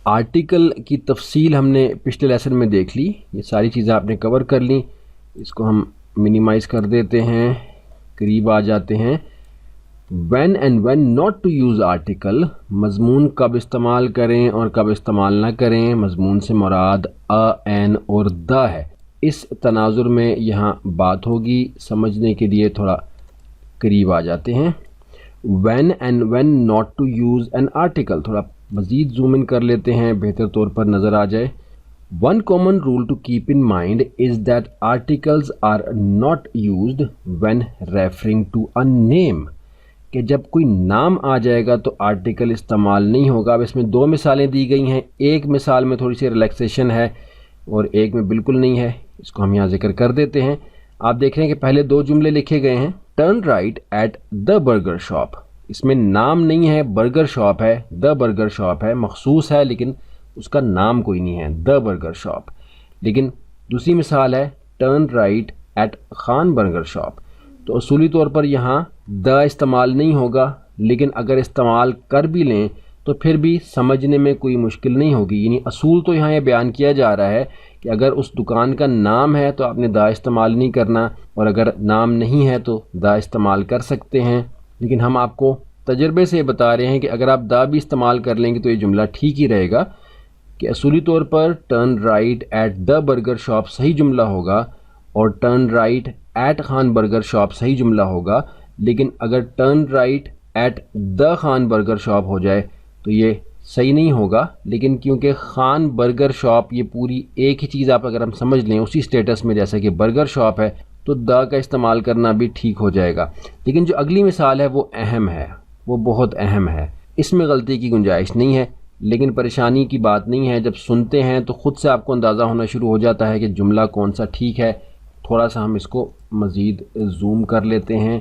Article کی تفصیل ہم نے پچھلے لیسن میں دیکھ لی، یہ ساری چیزیں آپ نے کور کر لیں. اس کو ہم منیمائز کر دیتے ہیں، قریب آ جاتے ہیں. when and when not to use article، مضمون کب استعمال کریں اور کب استعمال نہ کریں. مضمون سے مراد ان اور دا ہے. اس تناظر میں یہاں بات ہوگی، سمجھنے کے لیے تھوڑا قریب آ جاتے ہیں. when and when not to use an article، تھوڑا مزید زوم ان کر لیتے ہیں، بہتر طور پر نظر آ جائے. One common rule to keep in mind is that articles are not used when referring to a name، کہ جب کوئی نام آ جائے گا تو آرٹیکل استعمال نہیں ہوگا. اب اس میں دو مثالیں دی گئی ہیں، ایک مثال میں تھوڑی سی ریلیکسیشن ہے اور ایک میں بالکل نہیں ہے. اس کو ہم یہاں ذکر کر دیتے ہیں. آپ دیکھ رہے ہیں کہ پہلے دو جملے لکھے گئے ہیں. Turn right at the burger shop, اس میں نام نہیں ہے، برگر شاپ ہے، دا برگر شاپ ہے، مخصوص ہے لیکن اس کا نام کوئی نہیں ہے، دا برگر شاپ. لیکن دوسری مثال ہے turn right at Khan burger shop, تو اصولی طور پر یہاں دا استعمال نہیں ہوگا، لیکن اگر استعمال کر بھی لیں تو پھر بھی سمجھنے میں کوئی مشکل نہیں ہوگی. یعنی اصول تو یہاں یہ بیان کیا جا رہا ہے کہ اگر اس دکان کا نام ہے تو آپ نے دا استعمال نہیں کرنا، اور اگر نام نہیں ہے تو دا استعمال کر سکتے ہیں. لیکن ہم آپ کو تجربے سے یہ بتا رہے ہیں کہ اگر آپ دا بھی استعمال کر لیں گے تو یہ جملہ ٹھیک ہی رہے گا، کہ اصولی طور پر turn right at the burger shop صحیح جملہ ہوگا اور turn right at Khan burger shop صحیح جملہ ہوگا. لیکن اگر turn right at the Khan burger shop ہو جائے تو یہ صحیح نہیں ہوگا. لیکن کیونکہ خان برگر شاپ یہ پوری ایک ہی چیز آپ اگر ہم سمجھ لیں اسی سٹیٹس میں جیسا کہ برگر شاپ ہے، تو دا کا استعمال کرنا بھی ٹھیک ہو جائے گا. لیکن جو اگلی مثال ہے وہ اہم ہے، وہ بہت اہم ہے، اس میں غلطی کی گنجائش نہیں ہے. لیکن پریشانی کی بات نہیں ہے، جب سنتے ہیں تو خود سے آپ کو اندازہ ہونا شروع ہو جاتا ہے کہ جملہ کون سا ٹھیک ہے. تھوڑا سا ہم اس کو مزید زوم کر لیتے ہیں.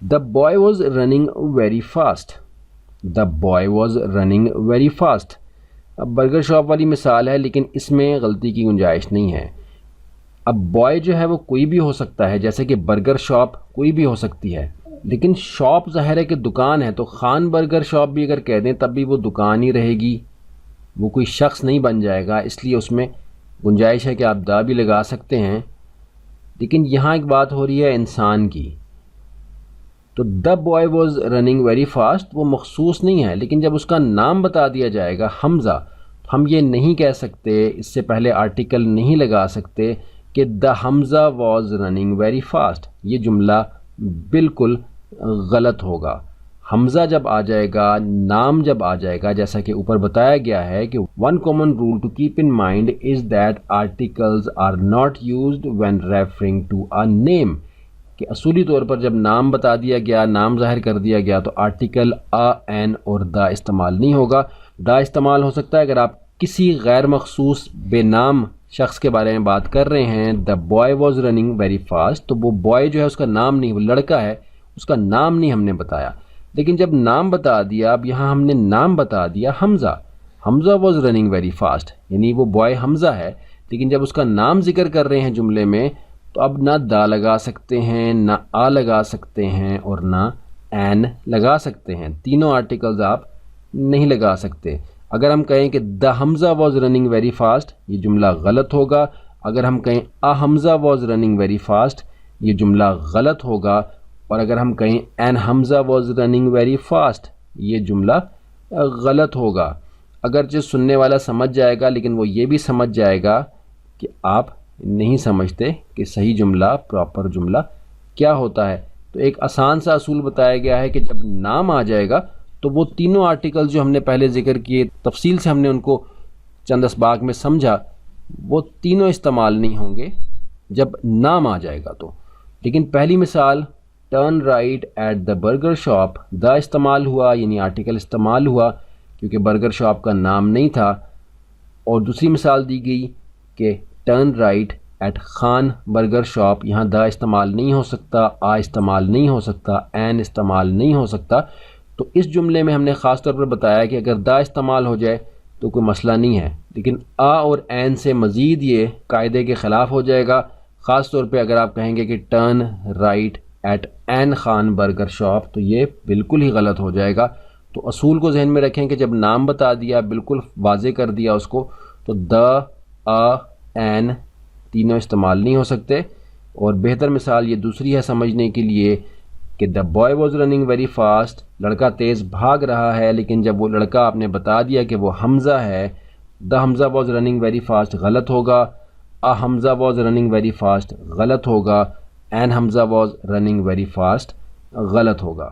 The boy was running very fast. The boy was running very fast. اب برگر شاپ والی مثال ہے لیکن اس میں غلطی کی گنجائش نہیں ہے. اب بوائے جو ہے وہ کوئی بھی ہو سکتا ہے، جیسے کہ برگر شاپ کوئی بھی ہو سکتی ہے، لیکن شاپ ظاہر ہے کہ دکان ہے، تو خان برگر شاپ بھی اگر کہہ دیں تب بھی وہ دکان ہی رہے گی، وہ کوئی شخص نہیں بن جائے گا. اس لیے اس میں گنجائش ہے کہ آپ دا بھی لگا سکتے ہیں. لیکن یہاں ایک بات ہو رہی ہے انسان کی، تو the boy was running very fast وہ مخصوص نہیں ہے. لیکن جب اس کا نام بتا دیا جائے گا حمزہ، تو ہم یہ نہیں کہہ سکتے، اس سے پہلے آرٹیکل نہیں لگا سکتے کہ the Hamza was running very fast. یہ جملہ بالکل غلط ہوگا. حمزہ جب آ جائے گا، نام جب آ جائے گا، جیسا کہ اوپر بتایا گیا ہے کہ one common rule to keep in mind is that articles are not used when referring to a name, کہ اصولی طور پر جب نام بتا دیا گیا، نام ظاہر کر دیا گیا، تو آرٹیکل این اور دا استعمال نہیں ہوگا. دا استعمال ہو سکتا ہے اگر آپ کسی غیر مخصوص بے نام شخص کے بارے میں بات کر رہے ہیں. The boy was running very fast, تو وہ بوائے جو ہے اس کا نام نہیں، وہ لڑکا ہے، اس کا نام نہیں ہم نے بتایا. لیکن جب نام بتا دیا، اب یہاں ہم نے نام بتا دیا حمزہ، حمزہ واز رننگ ویری فاسٹ، یعنی وہ بوائے حمزہ ہے. لیکن جب اس کا نام ذکر کر رہے ہیں جملے میں، تو اب نہ دا لگا سکتے ہیں، نہ آ لگا سکتے ہیں، اور نہ این لگا سکتے ہیں. تینوں آرٹیکلز آپ نہیں لگا سکتے. اگر ہم کہیں کہ the Hamza was running very fast, یہ جملہ غلط ہوگا. اگر ہم کہیں a Hamza was running very fast, یہ جملہ غلط ہوگا. اور اگر ہم کہیں an Hamza was running very fast, یہ جملہ غلط ہوگا. اگرچہ سننے والا سمجھ جائے گا، لیکن وہ یہ بھی سمجھ جائے گا کہ آپ نہیں سمجھتے کہ صحیح جملہ، پراپر جملہ کیا ہوتا ہے. تو ایک آسان سا اصول بتایا گیا ہے کہ جب نام آ جائے گا تو وہ تینوں آرٹیکل جو ہم نے پہلے ذکر کیے، تفصیل سے ہم نے ان کو چند اسباق میں سمجھا، وہ تینوں استعمال نہیں ہوں گے جب نام آ جائے گا تو. لیکن پہلی مثال turn right at the burger shop, the استعمال ہوا، یعنی آرٹیکل استعمال ہوا کیونکہ برگر شاپ کا نام نہیں تھا. اور دوسری مثال دی گئی کہ turn right at Khan burger shop, یہاں دا استعمال نہیں ہو سکتا، آ استعمال نہیں ہو سکتا، این استعمال نہیں ہو سکتا. تو اس جملے میں ہم نے خاص طور پر بتایا کہ اگر دا استعمال ہو جائے تو کوئی مسئلہ نہیں ہے، لیکن آ اور این سے مزید یہ قاعدے کے خلاف ہو جائے گا. خاص طور پہ اگر آپ کہیں گے کہ turn right at an Khan burger shop, تو یہ بالکل ہی غلط ہو جائے گا. تو اصول کو ذہن میں رکھیں کہ جب نام بتا دیا بالکل واضح کر دیا اس کو تو دا این تینوں استعمال نہیں ہو سکتے. اور بہتر مثال یہ دوسری ہے سمجھنے کے لیے کہ the boy was running very fast, لڑکا تیز بھاگ رہا ہے، لیکن جب وہ لڑکا آپ نے بتا دیا کہ وہ حمزہ ہے، the Hamza was running very fast غلط ہوگا، Hamza was running very fast غلط ہوگا، an Hamza was running very fast غلط ہوگا.